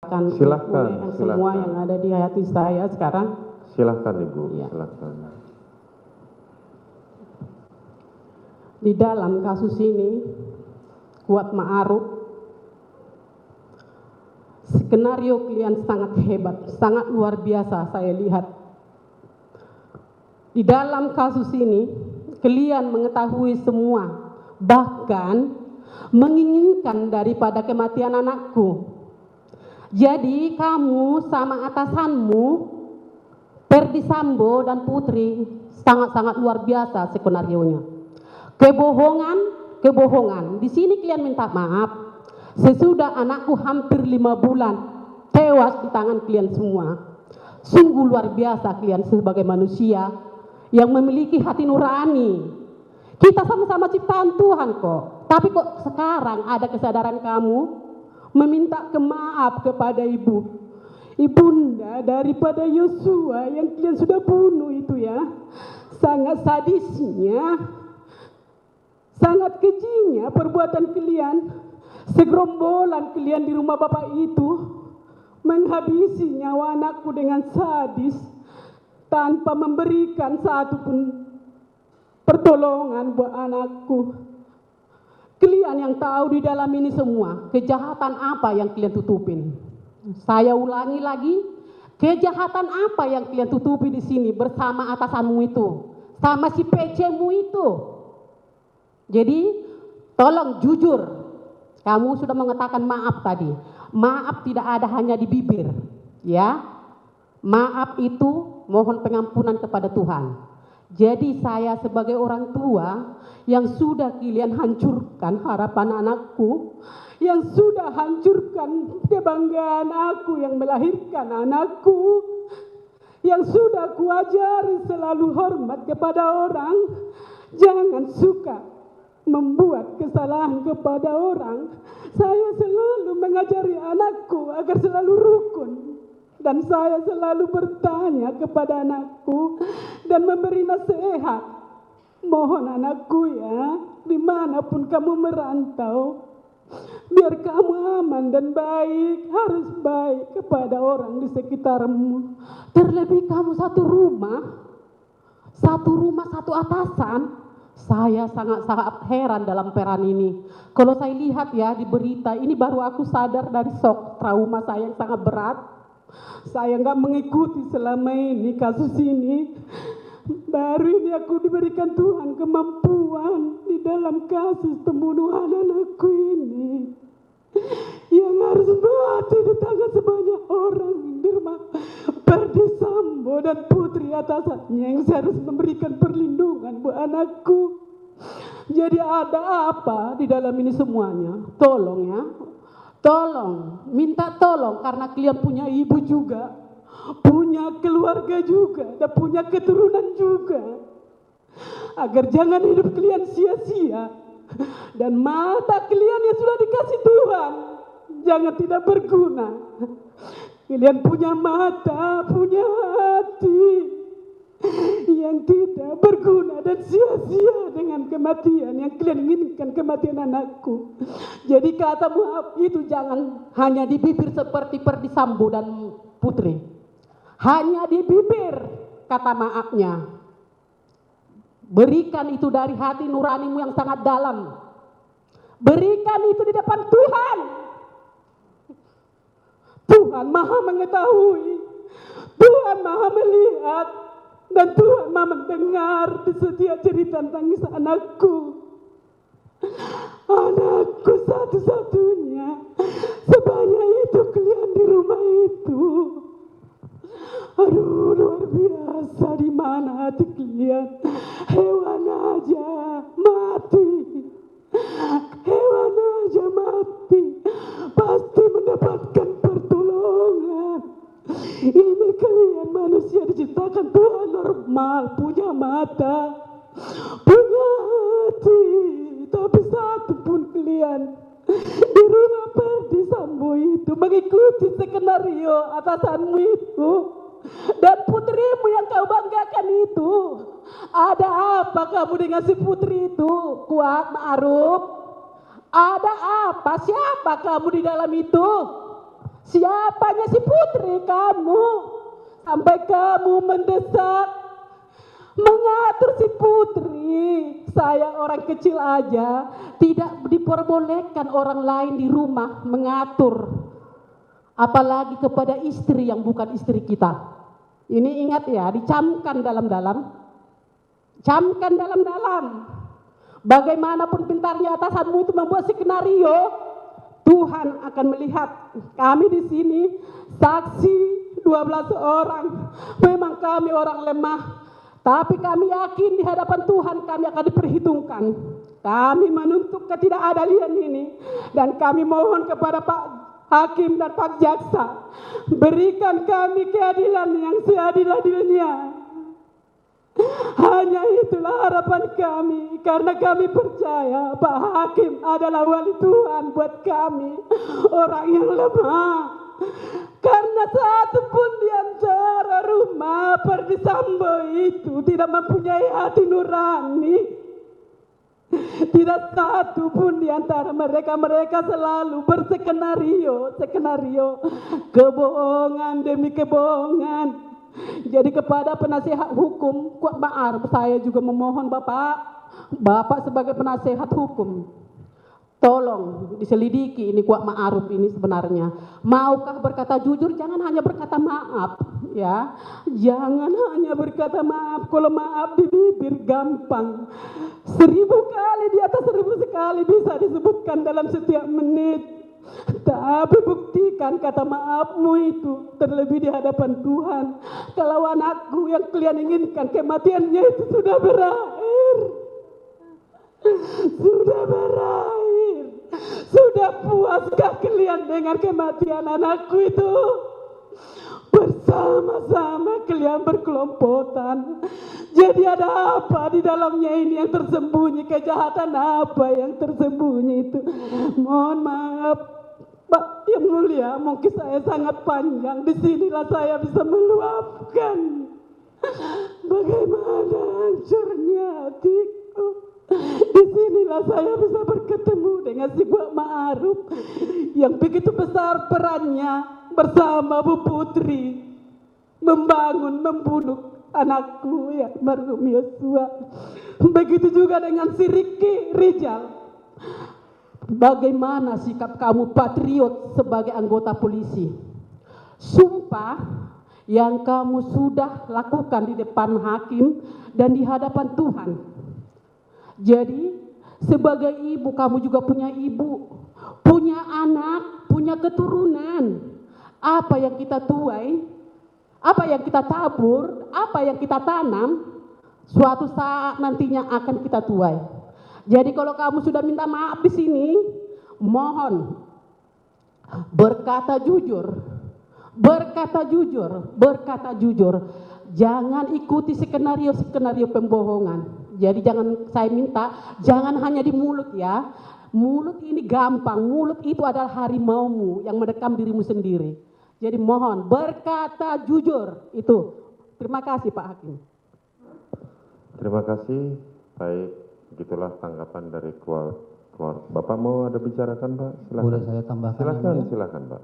Silahkan, semua yang ada di hati saya sekarang. silahkan Ibu, Ya. silahkan. Di dalam kasus ini, Kuat Ma'ruf, skenario kalian sangat hebat, sangat luar biasa saya lihat. Di dalam kasus ini, kalian mengetahui semua, bahkan menginginkan daripada kematian anakku. Jadi kamu sama atasanmu, Ferdi Sambo dan Putri, sangat-sangat luar biasa skenarionya. Kebohongan. Di sini kalian minta maaf. Sesudah anakku hampir 5 bulan tewas di tangan kalian semua. Sungguh luar biasa kalian sebagai manusia yang memiliki hati nurani. Kita sama-sama ciptaan Tuhan kok. Tapi kok sekarang ada kesadaran kamu meminta maaf kepada ibunda daripada Yosua yang kalian sudah bunuh itu ya. Sangat sadisnya, sangat kejinya perbuatan kalian. Segerombolan kalian di rumah bapak itu menghabisi nyawa anakku dengan sadis tanpa memberikan satu pun pertolongan buat anakku. Kalian yang tahu di dalam ini semua, kejahatan apa yang kalian tutupin? Saya ulangi lagi, kejahatan apa yang kalian tutupi di sini bersama atasanmu itu, sama si PC-mu itu? Jadi, tolong jujur. Kamu sudah mengatakan maaf tadi. Maaf tidak ada hanya di bibir, ya. Maaf itu mohon pengampunan kepada Tuhan. Jadi saya sebagai orang tua yang sudah kalian hancurkan harapan anakku, yang sudah hancurkan kebanggaan aku yang melahirkan anakku, yang sudah kuajari selalu hormat kepada orang, jangan suka membuat kesalahan kepada orang. Saya selalu mengajari anakku agar selalu rukun. Dan saya selalu bertanya kepada anakku dan memberi nasihat. Mohon anakku ya, dimanapun kamu merantau, biar kamu aman dan baik, harus baik kepada orang di sekitarmu. Terlebih kamu satu rumah, satu atasan. Saya sangat-sangat heran dalam peran ini. Kalau saya lihat ya di berita, ini baru aku sadar dari shock trauma saya yang sangat berat. Saya nggak mengikuti selama ini kasus ini. Baru ini aku diberikan Tuhan kemampuan di dalam kasus pembunuhan anakku ini. Yang harus mati di tangan sebanyak orang di rumah Ferdi Sambo dan Putri atasannya yang harus memberikan perlindungan buat anakku. Jadi ada apa di dalam ini semuanya? Tolong ya. Tolong, minta tolong karena kalian punya ibu juga, punya keluarga juga, dan punya keturunan juga. Agar jangan hidup kalian sia-sia. Dan mata kalian yang sudah dikasih Tuhan, jangan tidak berguna. Kalian punya mata, punya hati yang tidak berguna dan sia-sia dengan kematian yang kalian inginkan, kematian anakku. Jadi kata maaf itu jangan hanya di bibir seperti Ferdi Sambo dan Putri. Hanya di bibir kata maafnya. Berikan itu dari hati nuranimu yang sangat dalam. Berikan itu di depan Tuhan. Tuhan maha mengetahui. Tuhan maha melihat. Dan Tuhan maha mendengar di setiap cerita tangis anakku. Anakku satu-satunya. Sebanyak itu kalian di rumah itu. Aduh luar biasa, di mana hati kalian? Hewan aja mati. Hewan aja mati. Pasti mendapatkan pertolongan. Ini kalian manusia diciptakan Tuhan normal, punya mata, punya hati. Tapi satu pun kalian di rumah Ferdi Sambo itu mengikuti skenario atasanmu itu dan putrimu yang kau banggakan itu. Ada apa kamu dengan si Putri itu, Kuat Ma'ruf? Ada apa? Siapa kamu di dalam itu? Siapanya si Putri kamu? Sampai kamu mendesak, mengatur si Putri. Saya orang kecil aja, tidak diperbolehkan orang lain di rumah mengatur. Apalagi kepada istri yang bukan istri kita. Ini ingat ya, dicamkan dalam-dalam. Camkan dalam-dalam. Bagaimanapun pintarnya atasanmu itu membuat skenario, Tuhan akan melihat. Kami di sini saksi 12 orang. Memang kami orang lemah, tapi kami yakin di hadapan Tuhan kami akan diperhitungkan. Kami menuntut ketidakadilan ini dan kami mohon kepada Pak Hakim dan Pak Jaksa, berikan kami keadilan yang seadil-adilnya. Hanya itulah harapan kami, karena kami percaya Pak Hakim adalah wali Tuhan buat kami, orang yang lemah. Karena satu pun di antara rumah Perdisambo itu tidak mempunyai hati nurani. Tidak satu pun di antara mereka selalu berskenario, kebohongan demi kebohongan. Jadi kepada penasihat hukum Kuat Ma'ruf, saya juga memohon Bapak sebagai penasihat hukum, tolong diselidiki ini Kuat Ma'ruf ini sebenarnya maukah berkata jujur. Jangan hanya berkata maaf ya, jangan hanya berkata maaf. Kalau maaf di bibir gampang, 1000 kali di atas 1000 sekali bisa disebutkan dalam setiap menit. Tapi buktikan kata maafmu itu terlebih di hadapan Tuhan. Kalau anakku yang kalian inginkan kematiannya itu sudah berakhir. Sudah berakhir. Sudah puaskah kalian dengan kematian anakku itu? Bersama-sama kalian berkelompotan. Jadi ada apa di dalamnya ini yang tersembunyi? Kejahatan apa yang tersembunyi itu? Mohon maaf Pak yang mulia, mungkin saya sangat panjang. Disinilah saya bisa meluapkan bagaimana hancurnya hatiku. Disinilah saya bisa bertemu dengan si Kuat Ma'ruf yang begitu besar perannya bersama Bu Putri membangun, membunuh anakku ya almarhum Yosua. Begitu juga dengan si Ricky Rijal. Bagaimana sikap kamu patriot sebagai anggota polisi? Sumpah yang kamu sudah lakukan di depan hakim dan di hadapan Tuhan. Jadi sebagai ibu, kamu juga punya ibu, punya anak, punya keturunan. Apa yang kita tuai, apa yang kita tabur, apa yang kita tanam, suatu saat nantinya akan kita tuai. Jadi kalau kamu sudah minta maaf di sini, mohon berkata jujur, berkata jujur, berkata jujur. Jangan ikuti skenario pembohongan. Jadi jangan, saya minta jangan hanya di mulut ya. Mulut ini gampang, mulut itu adalah harimaumu yang mendekam dirimu sendiri. Jadi mohon berkata jujur itu. Terima kasih Pak Hakim. Terima kasih. Baik, begitulah tanggapan dari keluarga. Bapak mau ada bicarakan Pak? Silakan. Boleh saya tambahkan? Silakan Pak.